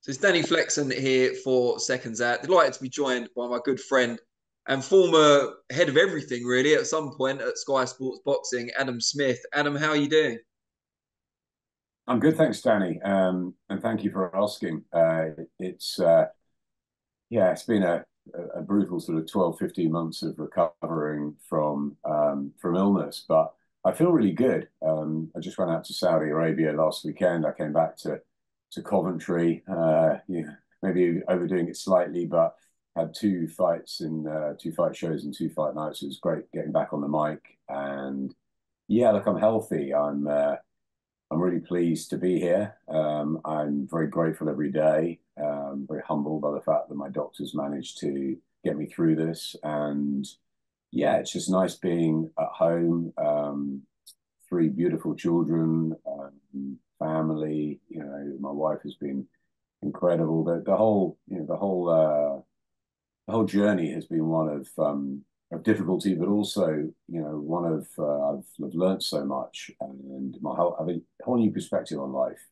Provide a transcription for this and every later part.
So it's Danny Flexen here for Seconds Out. Delighted to be joined by my good friend and former head of everything, really, at some point at Sky Sports Boxing, Adam Smith. Adam, how are you doing? I'm good, thanks, Danny. And thank you for asking. It's been a brutal sort of 12, 15 months of recovering from illness, but I feel really good. I just went out to Saudi Arabia last weekend. I came back to Coventry. Maybe overdoing it slightly, but had two fight shows and two fight nights. It was great getting back on the mic, and yeah, look, I'm healthy. I'm really pleased to be here. I'm very grateful every day. Very humbled by the fact that my doctors managed to get me through this. And yeah, it's just nice being at home. Three beautiful children, family. You know, my wife has been incredible. The whole journey has been one of difficulty, but also, one of I've learned so much, and I have a whole new perspective on life.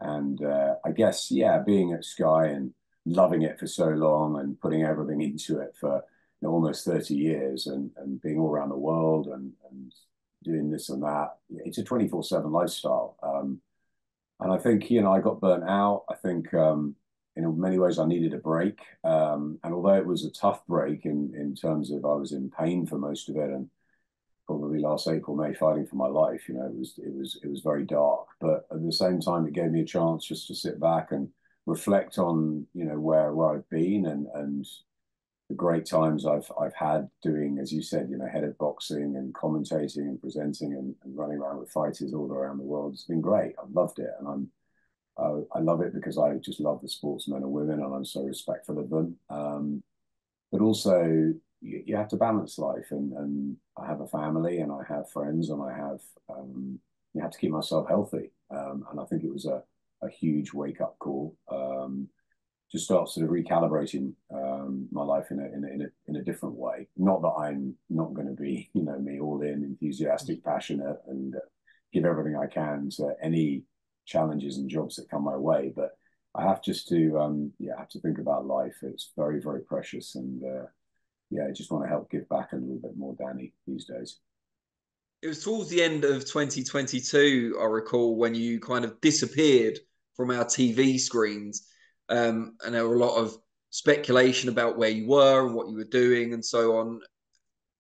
And I guess, yeah, being at Sky and loving it for so long and putting everything into it for almost 30 years and being all around the world and doing this and that. It's a 24/7 lifestyle. And I think, I got burnt out. I think, in many ways, I needed a break. And although it was a tough break in terms of I was in pain for most of it, and probably last April, May, fighting for my life, it was very dark. But at the same time, it gave me a chance just to sit back and reflect on, where I've been and the great times I've had doing, as you said, head of boxing and commentating and presenting and running around with fighters all around the world. It's been great. I've loved it, and I love it because I just love the sportsmen and women, and I'm so respectful of them. But also, you have to balance life, and I have a family, and I have friends, and you have to keep myself healthy. And I think it was a huge wake up call to start sort of recalibrating my life in a different way. Not that I'm not going to be, me all in, enthusiastic, passionate, and give everything I can to any challenges and jobs that come my way. But I have just to, have to think about life. It's very, very precious, and I just want to help give back a little bit more, Danny, these days. It was towards the end of 2022, I recall, when you kind of disappeared from our TV screens. And there were a lot of speculation about where you were and what you were doing and so on.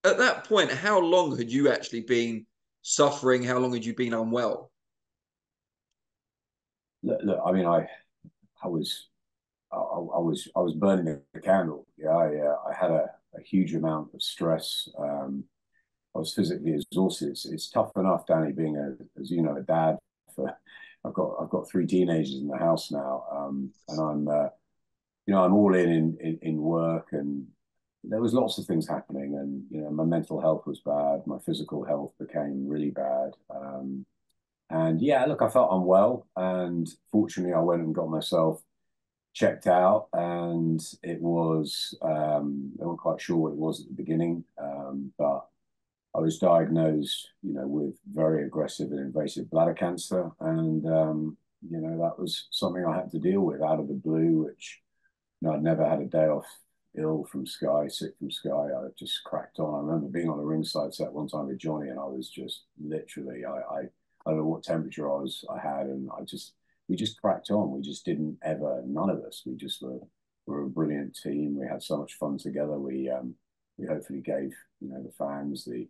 At that point, how long had you actually been suffering? How long had you been unwell? Look, I mean, I was I was burning the candle. Yeah, I had a huge amount of stress. I was physically exhausted. It's tough enough, Danny, being as you know, a dad for. I've got three teenagers in the house now, and I'm all in work, and there was lots of things happening, and my mental health was bad, my physical health became really bad, and yeah, look, I felt unwell, and fortunately, I went and got myself checked out, and they weren't quite sure what it was at the beginning, but I was diagnosed, with very aggressive and invasive bladder cancer, and that was something I had to deal with out of the blue, which I'd never had a day off ill from Sky, sick from Sky. I just cracked on. I remember being on a ringside set one time with Johnny, and I was just literally, I don't know what temperature I had, and we just cracked on. We just didn't ever, none of us. We just were a brilliant team. We had so much fun together. We hopefully gave the fans, the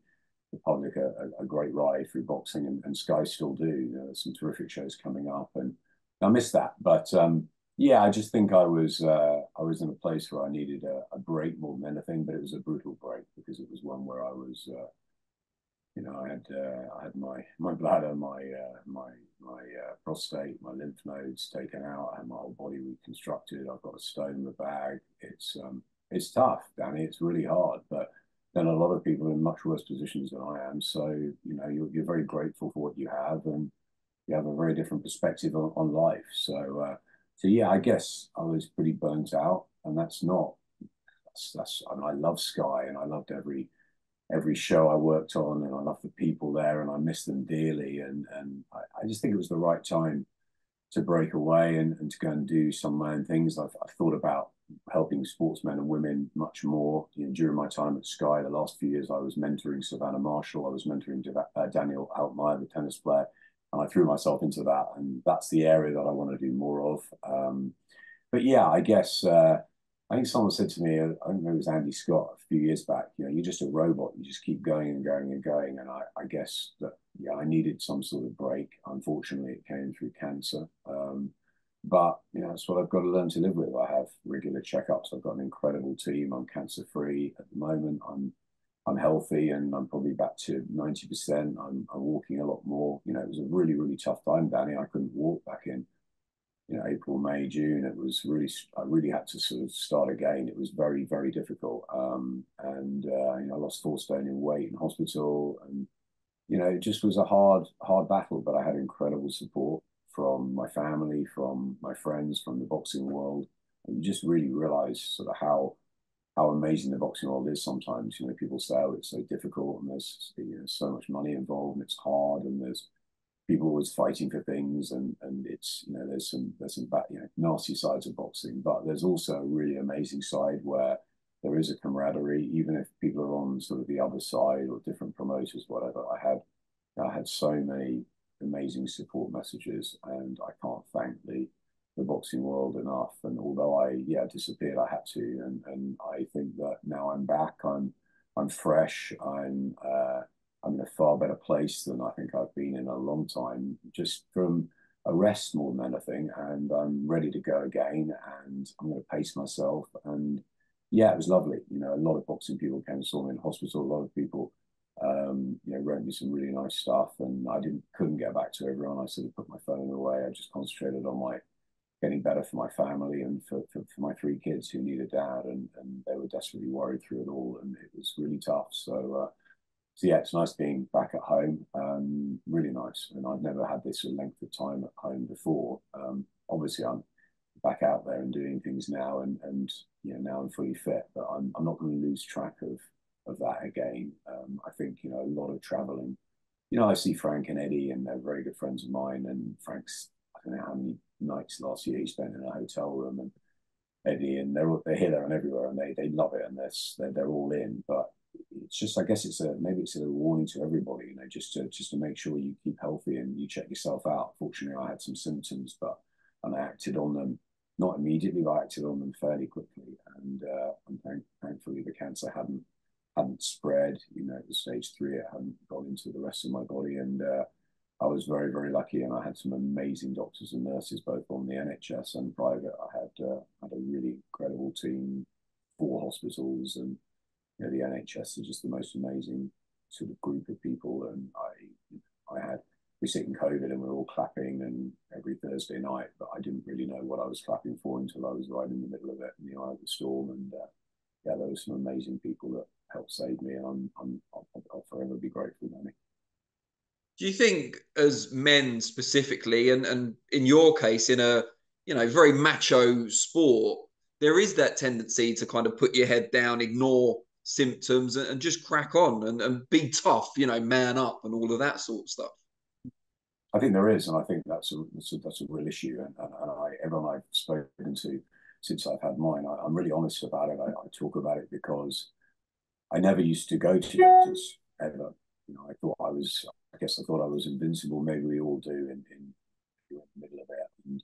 public a great ride through boxing, and Sky still do. There's some terrific shows coming up, and I miss that. But I just think I was in a place where I needed a break more than anything. But it was a brutal break because it was one where I was, I had my bladder, my prostate, my lymph nodes taken out. I had my whole body reconstructed. I've got a stone in the bag. It's tough, Danny. It's really hard, but then a lot of people are in much worse positions than I am. So, you're very grateful for what you have, and you have a very different perspective on life. So yeah, I guess I was pretty burnt out, and I mean, I love Sky, and I loved every show I worked on, and I loved the people there, and I miss them dearly. And I just think it was the right time to break away and to go and do some of my own things. I've thought about helping sportsmen and women much more. You know, during my time at Sky, the last few years, I was mentoring Savannah Marshall. I was mentoring Daniel Altmaier, the tennis player, and I threw myself into that. And that's the area that I want to do more of. But yeah, I guess I think someone said to me, I don't know, it was Andy Scott a few years back, you know, you're just a robot. You just keep going and going and going. And I guess that, yeah, I needed some sort of break. Unfortunately, it came through cancer. But, you know, that's what I've got to learn to live with. I have regular checkups. I've got an incredible team. I'm cancer-free at the moment. I'm healthy and I'm probably back to 90%. I'm walking a lot more. You know, it was a really, really tough time, Danny. I couldn't walk back in, you know, April, May, June. It was really, I really had to sort of start again. It was very, very difficult. You know, I lost 4 stone in weight in hospital, and you know, it just was a hard, hard battle. But I had incredible support from my family, from my friends, from the boxing world, and you just really realize sort of how amazing the boxing world is. Sometimes, you know, people say, "Oh, it's so difficult, and there's, you know, so much money involved, and it's hard, and there's people always fighting for things, and it's, you know, there's some bad, you know, nasty sides of boxing, but there's also a really amazing side where there is a camaraderie, even if people are on sort of the other side or different promoters, whatever. I had so many amazing support messages, and I can't thank the boxing world enough. And although I, yeah, disappeared, I had to, and I think that now I'm back. I'm fresh. I'm in a far better place than I think I've been in a long time, just from a rest more than anything. And I'm ready to go again, and I'm going to pace myself. And yeah, it was lovely. You know, a lot of boxing people came and saw me in hospital. A lot of people, you know, wrote me some really nice stuff, and I couldn't get back to everyone. I sort of put my phone away. I just concentrated on my getting better for my family and for my 3 kids who need a dad, and they were desperately worried through it all, and it was really tough. So yeah, it's nice being back at home. Really nice, and I've never had this length of time at home before. Obviously, I'm back out there and doing things now, and you know, now I'm fully fit. But I'm not going to lose track of that again. I think, you know, a lot of traveling. You know, I see Frank and Eddie, and they're very good friends of mine. And Frank's, I don't know how many nights last year he spent in a hotel room, and Eddie, and they're here, there, and everywhere, and they love it, and they're all in. But it's just, I guess maybe it's a warning to everybody, you know, just to make sure you keep healthy and you check yourself out. Fortunately, I had some symptoms, and I acted on them, not immediately, but I acted on them fairly quickly, and thankfully the cancer hadn't spread. You know, it was stage 3. It hadn't got into the rest of my body, and I was very, very lucky, and I had some amazing doctors and nurses, both on the NHS and private. I had a really incredible team, 4 hospitals, and you know, the NHS is just the most amazing sort of group of people. And we were sick in COVID, and we were all clapping and every Thursday night, but I didn't really know what I was clapping for until I was right in the middle of it, in the eye of the storm. And yeah, there were some amazing people that helped save me, and I'll forever be grateful, Danny. Do you think, as men specifically, and in your case, in a, you know, very macho sport, there is that tendency to kind of put your head down, ignore symptoms, and just crack on and be tough, you know, man up, and all of that sort of stuff? I think there is, and I think that's a real issue. And everyone I've spoken to since I've had mine, I'm really honest about it. I talk about it because I never used to go to doctors ever. You know, I guess I thought I was invincible. Maybe we all do in the middle of it. And,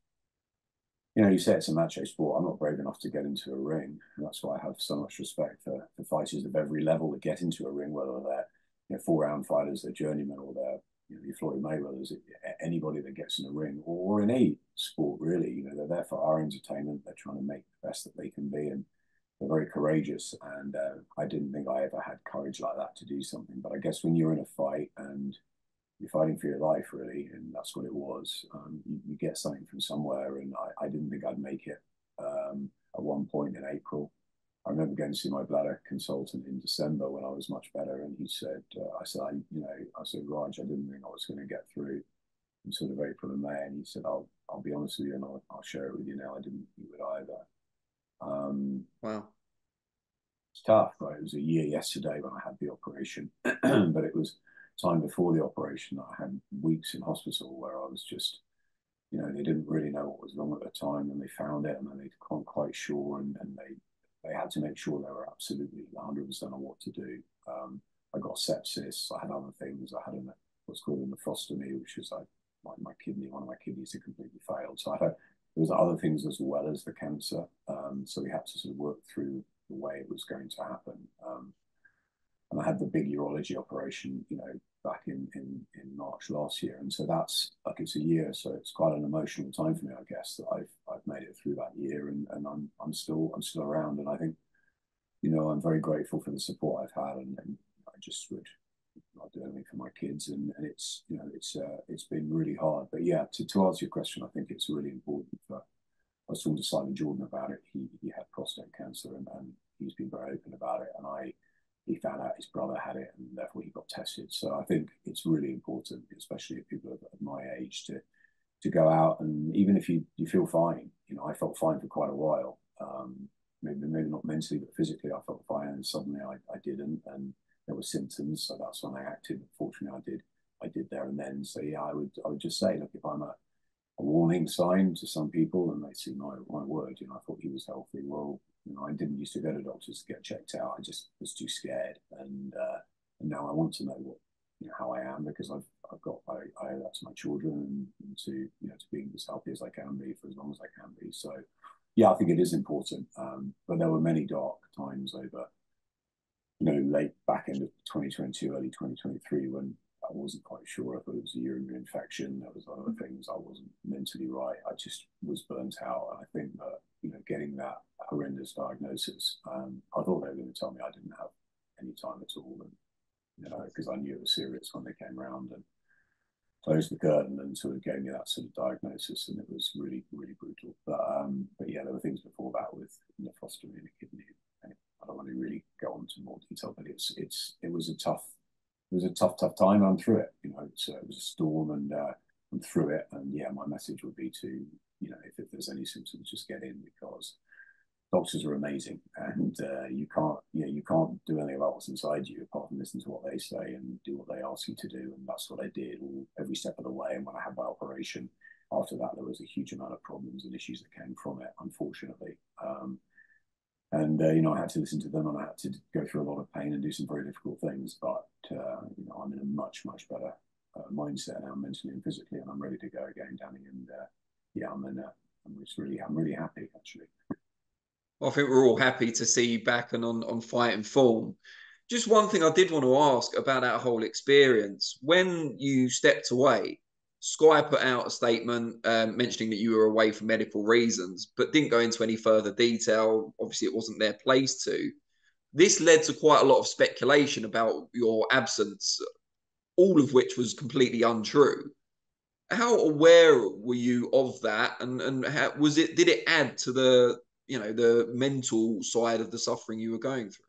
you know, you say it's a macho sport. I'm not brave enough to get into a ring. And that's why I have so much respect for fighters of every level that get into a ring, whether they're, you know, 4-round fighters, they're journeymen, or they're, you know, your Floyd Mayweathers, anybody that gets in a ring, or in any sport, really. You know, they're there for our entertainment. They're trying to make the best that they can be, and they're very courageous. And I didn't think I ever had courage like that to do something. But I guess when you're in a fight and you're fighting for your life, really, and that's what it was. You get something from somewhere, and I didn't think I'd make it. At one point in April, I remember going to see my bladder consultant in December when I was much better, and he said, I said, Raj, I didn't think I was going to get through in sort of April and May, and he said, I'll be honest with you, and I'll share it with you now. I didn't think you would either. Wow. It's tough, right? It was a year yesterday when I had the operation, but it was time before the operation. I had weeks in hospital where I was just you know, they didn't really know what was wrong at the time, and they found it, and then they weren't quite sure, and they had to make sure they were absolutely 100% on what to do. I got sepsis. I had other things. I had what's called a nephrostomy, which is like my kidney, one of my kidneys had completely failed. So there was other things as well as the cancer. So we had to sort of work through the way it was going to happen. And I had the big urology operation, you know, back in March last year, and so that's like it's a year, so it's quite an emotional time for me, I guess, that I've made it through that year, and I'm still around, and I think, you know, I'm very grateful for the support I've had, and I just would not do anything for my kids, and it's, you know, it's been really hard, but yeah, to answer your question, I think it's really important for. I was talking to Simon Jordan about it. He had prostate cancer, and he's been very open about it, and he found out his brother had it, and therefore he got tested. So I think it's really important, especially if people at my age, to go out, and even if you feel fine, you know, I felt fine for quite a while. Maybe not mentally, but physically, I felt fine, and suddenly I didn't, and there were symptoms, so that's when I acted. Fortunately, I did there and then. So yeah, I would just say, look, if I'm a warning sign to some people, and they see my word, you know, I thought he was healthy. Well, you know, I didn't used to go to doctors to get checked out. I just was too scared, and now I want to know what, you know, how I am, because I owe that to my children, and to, you know, to being as healthy as I can be for as long as I can be. So yeah, I think it is important. But there were many dark times over, you know, late back end of 2022, early 2023, when I wasn't quite sure if it was a urinary infection. There was other things. I wasn't mentally right. I just was burnt out. And I think that, you know, getting that horrendous diagnosis, I thought they were going to tell me I didn't have any time at all. And, you know, because I knew it was serious when they came around and closed the curtain and sort of gave me that sort of diagnosis. And it was really, really brutal. But yeah, there were things before that with nephrostomy and a kidney. I don't want to really go into more detail, but it was a tough time. I'm through it. You know, it was a storm, and I'm through it. And yeah, my message would be to, you know, if there's any symptoms, just get in, because doctors are amazing, and you can't do anything about what's inside you apart from listen to what they say and do what they ask you to do. And that's what I did every step of the way. And when I had my operation, after that, there was a huge amount of problems and issues that came from it, unfortunately. And you know, I had to listen to them, and I had to go through a lot of pain and do some very difficult things. But you know, I'm in a much better mindset now, mentally and physically, and I'm ready to go again, Danny. And yeah, I'm really happy, actually. I think we're all happy to see you back and on fighting form. Just one thing I did want to ask about that whole experience. When you stepped away, Sky put out a statement mentioning that you were away for medical reasons, but didn't go into any further detail. Obviously, it wasn't their place to. This led to quite a lot of speculation about your absence, all of which was completely untrue. How aware were you of that, and how, did it add to the, you know, the mental side of the suffering you were going through?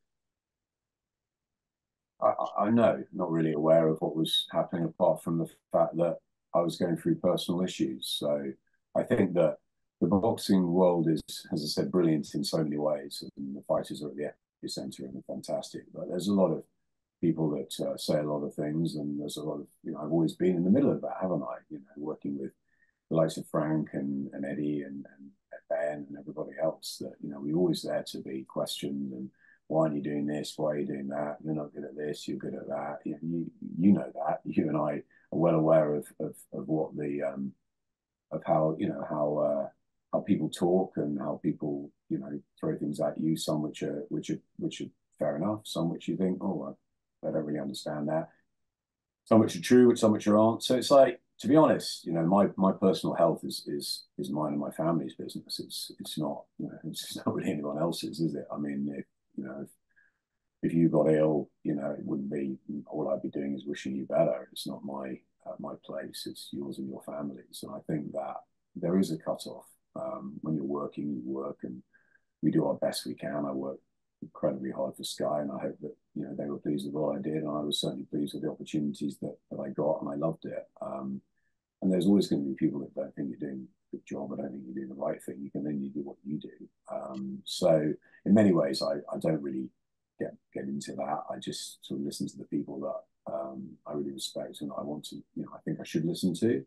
I know, not really aware of what was happening, apart from the fact that I was going through personal issues. So I think that the boxing world is, as I said, brilliant in so many ways, and the fighters are at the epicenter and fantastic. But there's a lot of people that say a lot of things, and there's a lot of, you know, I've always been in the middle of that, haven't I? You know, working with the likes of Frank and Eddie and Ben and everybody else, that, you know, we're always there to be questioned, and why are you doing this? Why are you doing that? You're not good at this. You're good at that. You know that. You and I are well aware of what the of how, you know, how people talk, and how people, you know, throw things at you. Some which are fair enough. Some which you think, oh, I don't really understand that. Some which are true, some which aren't. So it's like, to be honest, you know, my personal health is mine and my family's business. It's not, you know, it's not really anyone else's, is it? I mean, you know, if you got ill, you know, it wouldn't be, all I'd be doing is wishing you better. It's not my place. It's yours and your family's. And I think that there is a cutoff. When you're working, you work, and we do our best we can. I work incredibly hard for Sky, and I hope that, you know, they were pleased with what I did, and I was certainly pleased with the opportunities that I got, and I loved it. And there's always going to be people that don't think you're doing a good job. I don't think you're doing the right thing. You can only do what you do. So in many ways, I don't really get into that. I just sort of listen to the people that I really respect, and I want to, you know, I think I should listen to,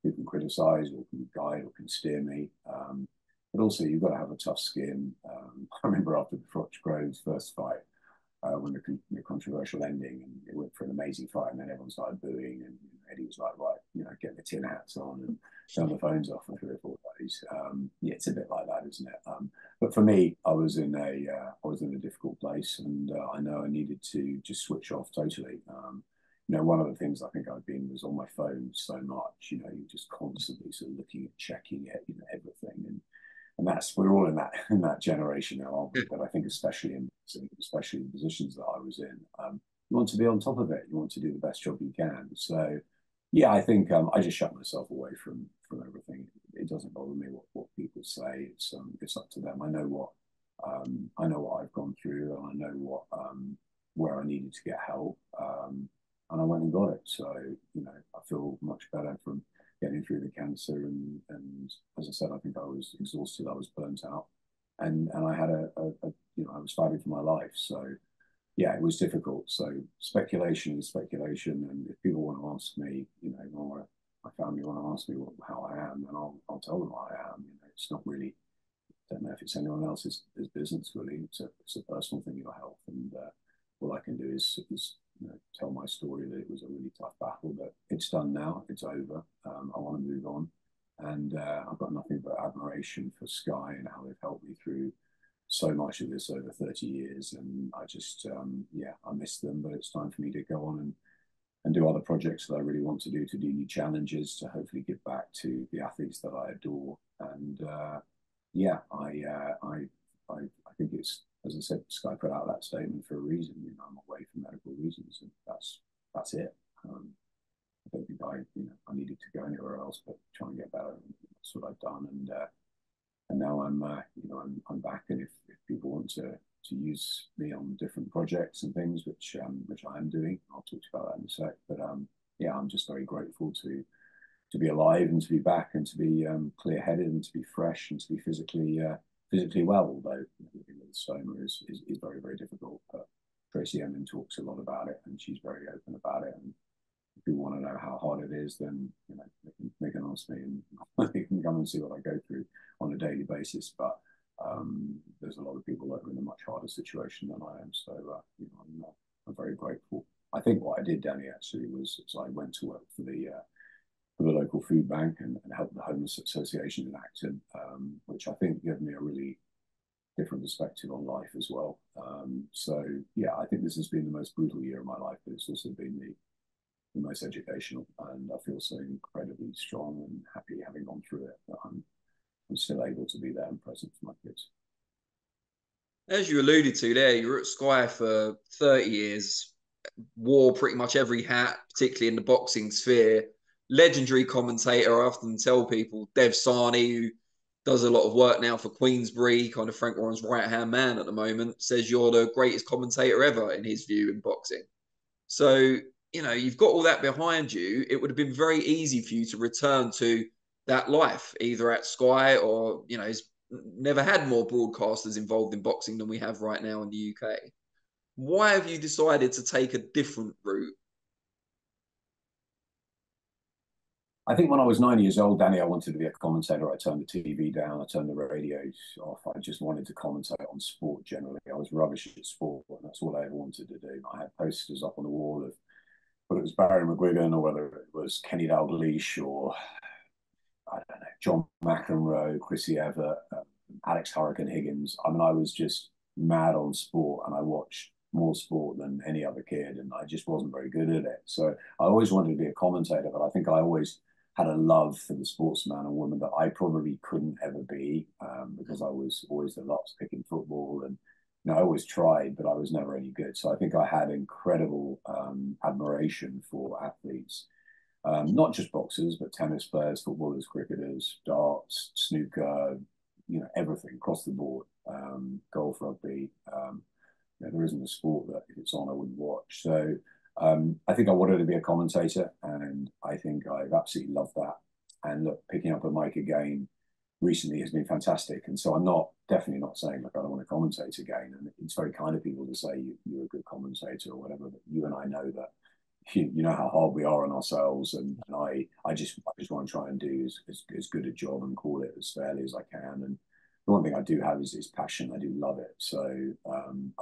who can criticize or can guide or can steer me. But also you've got to have a tough skin. I remember after the Froch Groves first fight, when the controversial ending, and it went for an amazing fight, and then everyone started booing, and Eddie was like, right, get the tin hats on and turn the phones off for 3 or 4 days. Yeah, it's a bit like that, isn't it? But for me, I was in a difficult place, and I know I needed to just switch off totally. One of the things I think I've been was on my phone so much. You're just constantly sort of looking at, checking it, everything, and we're all in that generation now, aren't we? But I think especially in the positions that I was in, you want to be on top of it. You want to do the best job you can. So, yeah, I think I just shut myself away from everything. It doesn't bother me what people say. It's up to them. I know what I've gone through, and I know where I needed to get help, and I went and got it. So I feel much better from getting through the cancer, and as I said, I think I was exhausted, I was burnt out, and I had I was fighting for my life. So yeah, it was difficult. So speculation is speculation, and if people want to ask me, or my family want to ask me how I am, then I'll tell them how I am. It's not really, I don't know if it's anyone else's business really. It's a personal thing, your health, and all I can do is tell my story, that it was a really tough battle, but it's done now, it's over. I want to move on, and I've got nothing but admiration for Sky and how they've helped me through so much of this over 30 years, and I just I miss them, but it's time for me to go on and do other projects that I really want to do new challenges, to hopefully give back to the athletes that I adore. And I think it's, as I said, Sky put out that statement for a reason. I'm away for medical reasons, and that's it. I don't think I needed to go anywhere else, but try and get better. That's what I've done, and now I'm back. And if people want to use me on different projects and things, which I am doing, I'll talk to you about that in a sec. But I'm just very grateful to be alive and to be back, and to be clear-headed, and to be fresh, and to be physically well. Although living with stoma is very, very difficult. But Tracy Emin talks a lot about it, and she's very open about it. And if you want to know how hard it is, then they can ask me, and they can come and see what I go through on a daily basis. But there's a lot of people that are in a much harder situation than I am. So I'm very grateful. I think what I did, Danny, actually was I went to work for the local food bank and helped the Homeless Association in Acton, which I think gave me a really different perspective on life as well. So yeah, I think this has been the most brutal year of my life, but it's also been the most educational, and I feel so incredibly strong and happy having gone through it that I'm still able to be there and present for my kids. As you alluded to there, you were at Sky for 30 years, wore pretty much every hat, particularly in the boxing sphere. Legendary commentator. I often tell people, Dev Sani, who does a lot of work now for Queensbury, kind of Frank Warren's right-hand man at the moment, says you're the greatest commentator ever in his view in boxing. So, you've got all that behind you. It would have been very easy for you to return to that life, either at Sky or, he's never had more broadcasters involved in boxing than we have right now in the UK. Why have you decided to take a different route? I think when I was 9 years old, Danny, I wanted to be a commentator. I turned the TV down. I turned the radios off. I just wanted to commentate on sport generally. I was rubbish at sport, and that's all I ever wanted to do. I had posters up on the wall of whether it was Barry McGuigan or whether it was Kenny Dalglish or, I don't know, John McEnroe, Chrissy Everett, Alex Hurricane Higgins. I mean, I was just mad on sport, and I watched more sport than any other kid, and I just wasn't very good at it. So I always wanted to be a commentator, but I think I always had a love for the sportsman and woman that I probably couldn't ever be, because I was always the last picking football, and I always tried, but I was never any good. So I think I had incredible admiration for athletes, not just boxers, but tennis players, footballers, cricketers, darts, snooker, everything across the board, golf, rugby. There isn't a sport that if it's on, I wouldn't watch. So I think I wanted to be a commentator, and I think I've absolutely loved that. And look, picking up a mic again recently has been fantastic. And so I'm definitely not saying, look, I don't want to commentate again. And it's very kind of people to say you're a good commentator or whatever, but you and I know that you know how hard we are on ourselves, and I just want to try and do as good a job and call it as fairly as I can. And the one thing I do have is passion. I do love it. So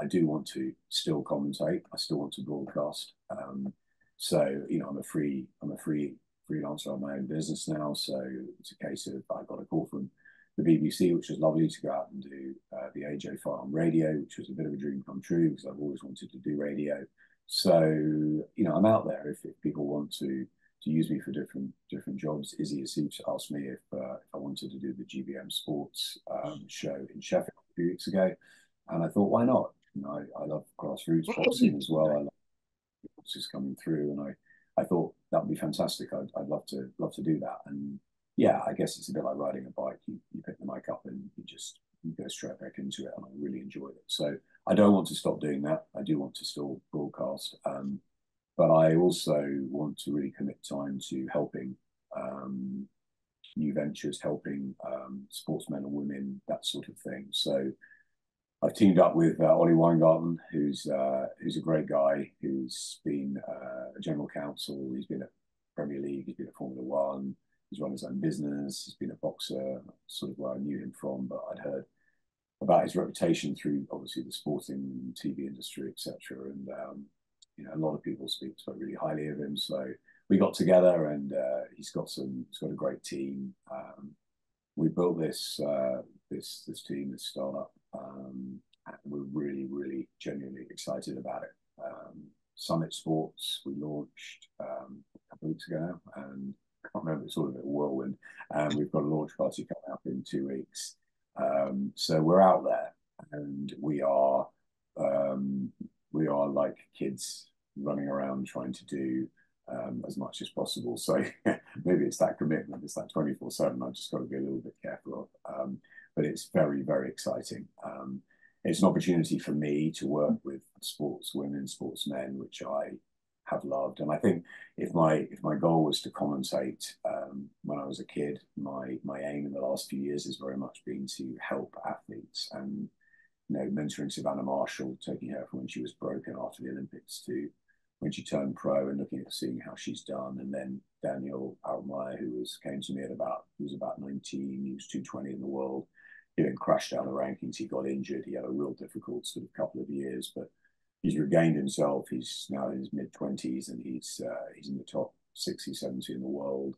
I do want to still commentate. I still want to broadcast. So you know, I'm a free freelancer on my own business now. So it's a case of I got a call from the BBC, which was lovely to go out and do the AJ fight on radio, which was a bit of a dream come true because I've always wanted to do radio. So you know, I'm out there if people want to use me for different jobs. Izzy Asif asked me if I wanted to do the GBM Sports show in Sheffield a few weeks ago, and I thought, why not? You know, I love grassroots boxing as well. I love boxers coming through, and I thought that would be fantastic. I'd love to do that. And yeah, I guess it's a bit like riding a bike. You pick the mic up and you go straight back into it, and I really enjoyed it. So I don't want to stop doing that. I do want to still broadcast, but I also want to really commit time to helping new ventures, helping sportsmen and women, that sort of thing. So I've teamed up with Ollie Weingarten, who's a great guy, who's been a general counsel. He's been at Premier League, he's been at Formula One, he's run his own business, he's been a boxer, sort of where I knew him from, but I'd heard about his reputation through obviously the sporting TV industry, etc. And you know, a lot of people spoke really highly of him. So we got together, and he's got a great team. We built this team, this startup, and we're really genuinely excited about it. Summit Sports we launched a couple of weeks ago now, and I can't remember, it's all a bit whirlwind. And we've got a launch party coming up in 2 weeks. So we're out there, and we are like kids running around trying to do as much as possible. So maybe it's that commitment, it's that 24/7. I've just got to be a little bit careful of. But it's very exciting. It's an opportunity for me to work with sportswomen, sportsmen, which I have loved. And I think if my goal was to commentate when I was a kid, my aim in the last few years has very much been to help athletes, and you know, mentoring Savannah Marshall, taking her from when she was broken after the Olympics to when she turned pro, and looking at seeing how she's done. And then Daniel Altmaier, who came to me he was about 19, he was 220 in the world. He then crashed down the rankings, he got injured, he had a real difficult sort of couple of years, but he's regained himself. He's now in his mid-20s, and he's in the top 60, 70 in the world.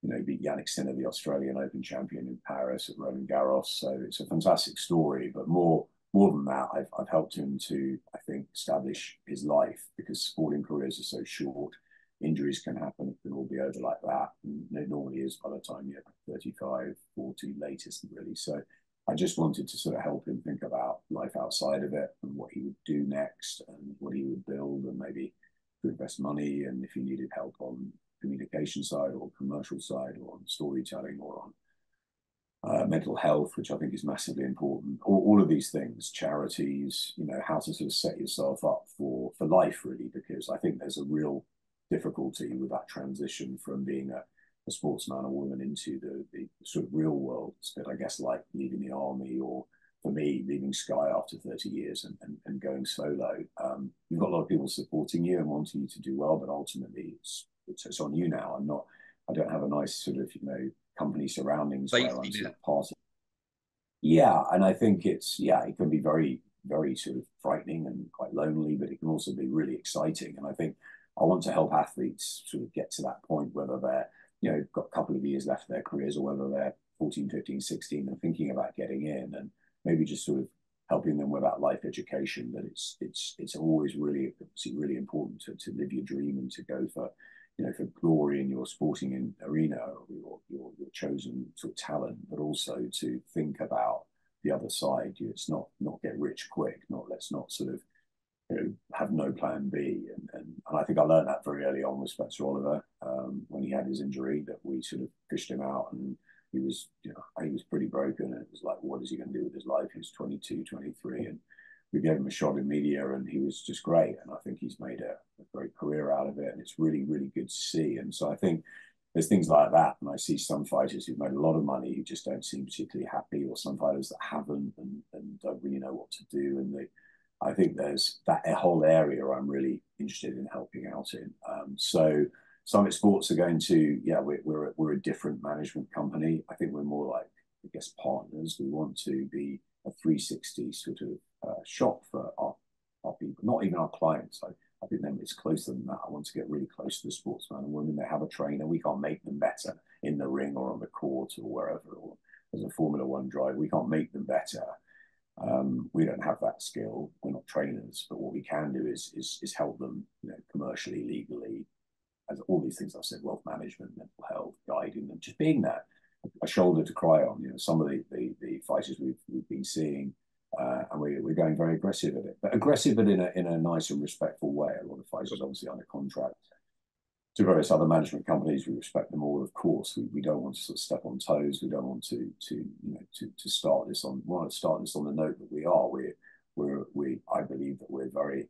You know, he beat Yannick Sinner, the Australian Open champion in Paris at Roland Garros. So it's a fantastic story, but more than that, I've helped him to, I think, establish his life, because sporting careers are so short. Injuries can happen, it can all be over like that. And it normally is by the time you're 35, 40 latest, really. So I just wanted to sort of help him think about life outside of it, and what he would do next, and what he would build, and maybe to invest money, and if he needed help on communication side or commercial side, or on storytelling, or on mental health, which I think is massively important. All of these things, charities, you know, how to sort of set yourself up for life, really, because I think there's a real difficulty with that transition from being a sportsman or woman into the sort of real world. It's a bit, I guess, like leaving the army, or for me, leaving Sky after 30 years and going solo. You've got a lot of people supporting you and wanting you to do well, but ultimately it's on you now. I don't have a nice sort of, you know, company surroundings where I'm sort of part of. Yeah, and I think it can be very sort of frightening and quite lonely, but it can also be really exciting. And I think I want to help athletes sort of get to that point, whether they're, you know, got a couple of years left of their careers, or whether they're 14, 15, 16 and thinking about getting in, and maybe just sort of helping them with that life education, that it's always really important to live your dream, and to go for, you know, for glory in your sporting arena, or your chosen sort of talent, but also to think about the other side. It's not get rich quick, let's not sort of, you know, have no plan B. And I think I learned that very early on with Spencer Oliver, when he had his injury, that we sort of fished him out, and he was pretty broken, and it was like, what is he going to do with his life? He was 22, 23, and we gave him a shot in media, and he was just great. And I think he's made a great career out of it, and it's really good to see. And so I think there's things like that, and I see some fighters who've made a lot of money who just don't seem particularly happy, or some fighters that haven't, and don't really know what to do, and I think there's that whole area I'm really interested in helping out in. So Summit Sports are going to, yeah, we're a different management company. I think we're more like, I guess, partners. We want to be a 360 sort of shop for our people, not even our clients. I think then it's closer than that. I want to get really close to the sportsmen and women. They have a trainer. We can't make them better in the ring or on the court or wherever, or as a Formula One driver. We can't make them better. We don't have that skill. We're not trainers, but what we can do is help them, commercially, legally, as all these things I've said, wealth management, mental health, guiding them, just being there, a shoulder to cry on. Some of the fighters we've been seeing, and we're going very aggressive at it, but aggressive but in a nice and respectful way. A lot of fighters obviously under contract to various other management companies. We respect them all, of course. We don't want to sort of step on toes. We don't want to start this on. We want to start this on the note that we are. I believe that we're very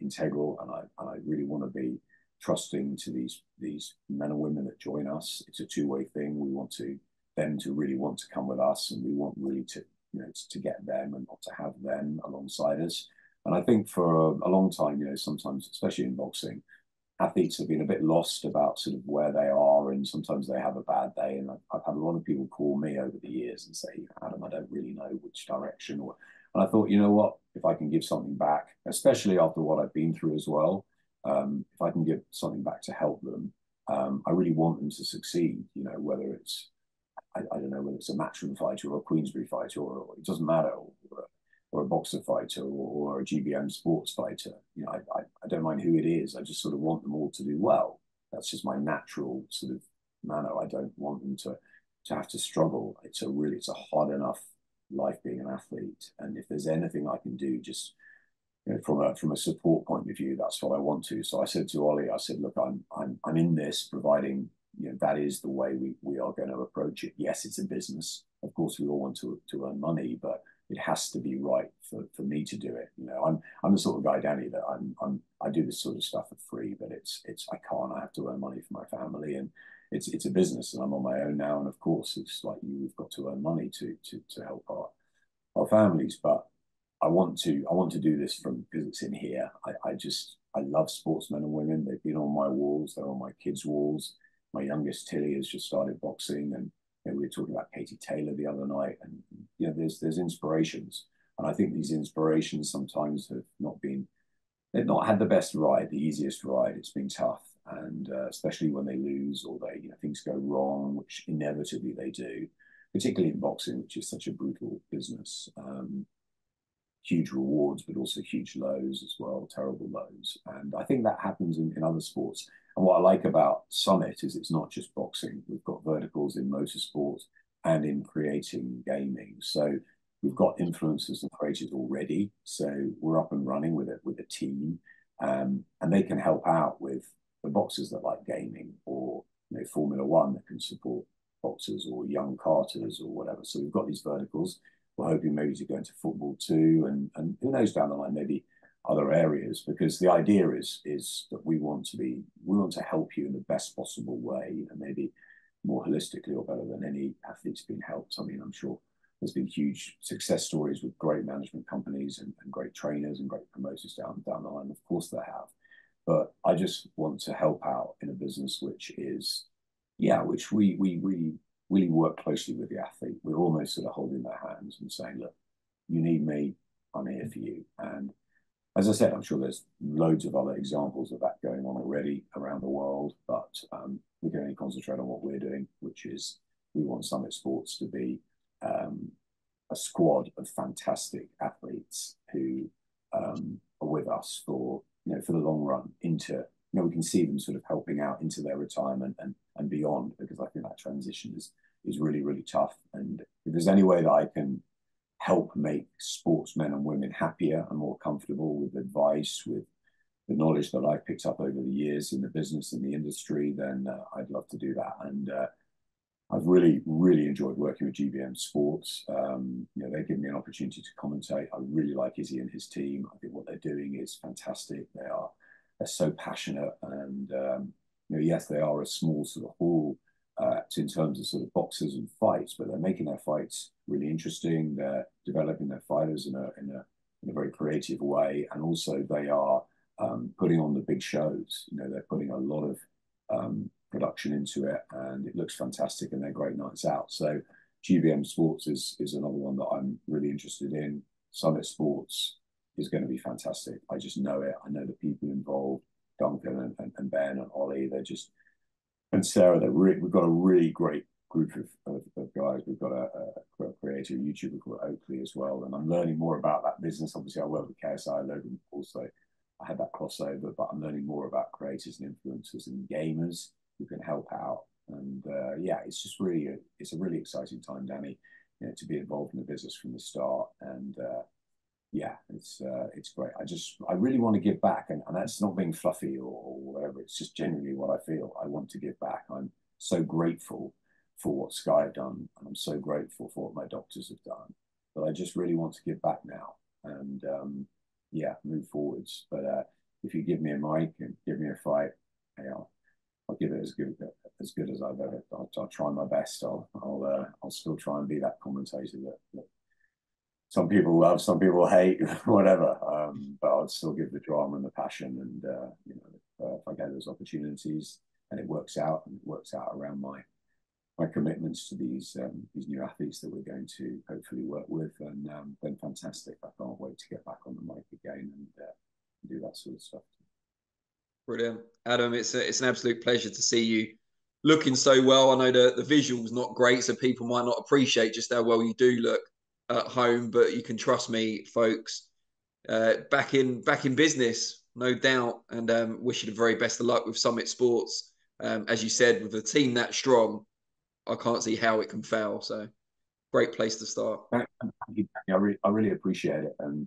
integral, and I really want to be trusting to these men and women that join us. It's a two-way thing. We want them to really want to come with us, and we want really to get them and not to have them alongside us. And I think for a long time, sometimes, especially in boxing, athletes have been a bit lost about sort of where they are, and sometimes they have a bad day. And I've had a lot of people call me over the years and say, Adam, I don't really know which direction. And I thought, you know what, if I can give something back, especially after what I've been through as well, if I can give something back to help them, I really want them to succeed. Whether it's, I don't know, whether it's a matchroom fighter or a Queensberry fighter, or it doesn't matter, or a boxer fighter or a GBM sports fighter. I don't mind who it is. I just sort of want them all to do well. That's just my natural sort of manner. I don't want them to have to struggle. It's a hard enough life being an athlete. And if there's anything I can do, just from a support point of view, that's what I want to. So I said to Ollie, I said, look, I'm in this, providing that is the way we are going to approach it. Yes, it's a business. Of course, we all want to earn money, but it has to be right for me to do it. I'm the sort of guy, Danny, that I do this sort of stuff for free, but it's I can't. I have to earn money for my family, and it's a business, and I'm on my own now. And of course, it's like we've got to earn money to help our families. But I want to do this because it's in here. I love sportsmen and women. They've been on my walls. They're on my kids' walls. My youngest Tilly has just started boxing, and we were talking about Katie Taylor the other night, and there's inspirations, and I think these inspirations sometimes they've not had the best ride, the easiest ride. It's been tough, and especially when they lose or things go wrong, which inevitably they do, particularly in boxing, which is such a brutal business. Huge rewards, but also huge lows as well, terrible lows, and I think that happens in other sports. And what I like about Summit is it's not just boxing. We've got verticals in motorsport and in creating gaming. So we've got influencers and creators already. So we're up and running with a team, and they can help out with the boxers that like gaming, or Formula One that can support boxers, or young karters or whatever. So we've got these verticals. We're hoping maybe to go into football too, and who knows down the line, maybe other areas, because the idea is that we want to help you in the best possible way, maybe more holistically or better than any athlete's been helped. I mean, I'm sure there's been huge success stories with great management companies and great trainers and great promoters down the line. Of course they have, but I just want to help out in a business which we really work closely with the athlete. We're almost sort of holding their hands and saying, look, you need me, I'm here for you. And as I said, I'm sure there's loads of other examples of that going on already around the world, but we can only concentrate on what we're doing, which is we want Summit Sports to be a squad of fantastic athletes who are with us for the long run into, we can see them sort of helping out into their retirement and beyond, because I think that transition is really, really tough. And if there's any way that I can help make sportsmen and women happier and more comfortable with advice, with the knowledge that I've picked up over the years in the business and the industry, then I'd love to do that. And I've really, really enjoyed working with GBM Sports. They give me an opportunity to commentate. I really like Izzy and his team. I think what they're doing is fantastic. They're so passionate, and yes, they are a small sort of hall in terms of sort of boxers and fights, but they're making their fights really interesting. They're developing their fighters in in a very creative way. And also they are putting on the big shows. You know, they're putting a lot of production into it, and it looks fantastic, and they're great nights out. So GBM Sports is another one that I'm really interested in. Summit Sports is going to be fantastic. I just know it. I know the people involved, Duncan and Ben and Ollie. They're just, and Sarah. We've got a really great group of guys. We've got a creative YouTuber called Oakley as well, and I'm learning more about that business. Obviously, I work with KSI Logan also. I had that crossover, but I'm learning more about creators and influencers and gamers who can help out. And yeah, it's just really it's a really exciting time, Danny, you know, to be involved in the business from the start. And yeah, it's great. I really want to give back, and that's not being fluffy or whatever. It's just genuinely what I feel. I want to give back. I'm so grateful for what Sky have done, and I'm so grateful for what my doctors have done. But I just really want to give back now, and yeah, move forwards. But if you give me a mic and give me a fight, hey, I'll give it as good as I've ever. I'll try my best. I'll still try and be that commentator that some people love, some people hate, whatever. But I'll still give the drama and the passion. And you know, if I get those opportunities and it works out, around my commitments to these new athletes that we're going to hopefully work with, and then fantastic. I can't wait to get back on the mic again and do that sort of stuff. Brilliant, Adam. It's an absolute pleasure to see you looking so well. I know the visual's not great, so people might not appreciate just how well you do look at home, but you can trust me, folks. Back in business, no doubt, and wish you the very best of luck with Summit Sports. As you said, with a team that strong, I can't see how it can fail. So, great place to start. Thank you. I really appreciate it, and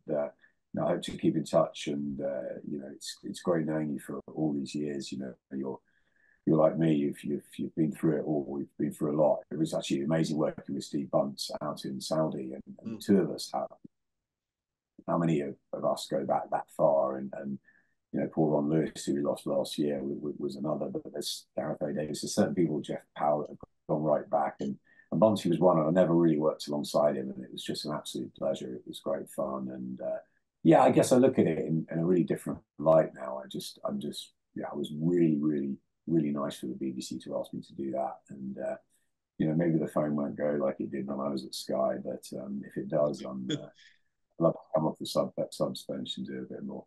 I hope to keep in touch. And you know, it's great knowing you for all these years. You know, you're like me. You've been through it all. We've been through a lot. It was actually amazing working with Steve Bunce out in Saudi, and the two of us have. How many of us go back that far? And you know, Paul Ron Lewis, who we lost last year, was another. But there's Gareth O. Davis. There's certain people, Jeff Powell, that have gone right back, and Bunty was one, and I never really worked alongside him, and it was just an absolute pleasure. It was great fun, and yeah, I guess I look at it in a really different light now. I'm just yeah, it was really nice for the BBC to ask me to do that, and you know, maybe the phone won't go like it did when I was at Sky, but if it does, I'd love to come off the subs bench and do a bit more.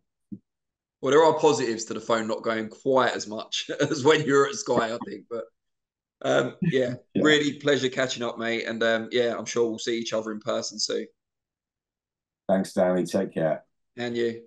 Well, there are positives to the phone not going quite as much as when you're at Sky, I think. But yeah, really pleasure catching up, mate. And yeah, I'm sure we'll see each other in person soon. Thanks, Danny. Take care. And you.